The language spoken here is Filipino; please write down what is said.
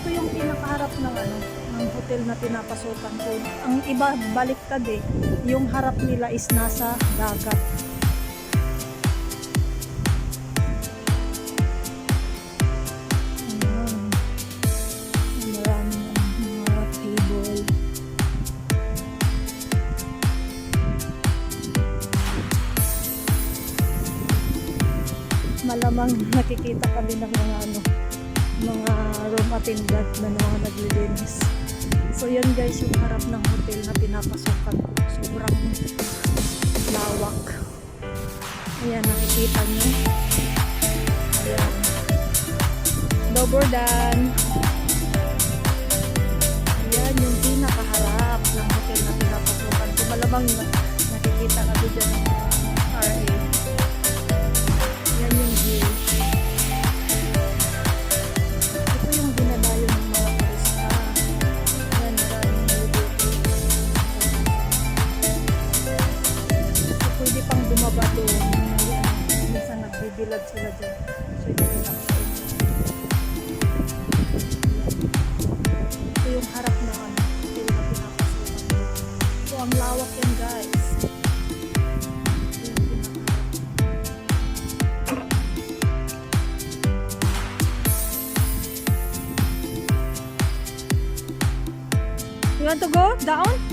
Ito yung pinakaharap ng ng hotel na pinapasukan ko. Ang iba baliktad eh. Yung harap nila is nasa dagat. Maraming mga table. Malamang nakikita kami ng mga room attendant na mga naglilinis. So yan guys, yung harap ng hotel na pinapasukan ko. Sobrang lawak. Ayan, nakikita nyo. Ayan. Dobordan. Ayan, yung pinakaharap ng hotel na pinapasukan ko. Malamang nakikita ka dyan ng RA. Ayan yung view. Bumaba doon. Minsan nagbibilad sila dyan. So, ito yung harap na hotel na pinapasukan. So, ang lawak yan guys. You want to go down?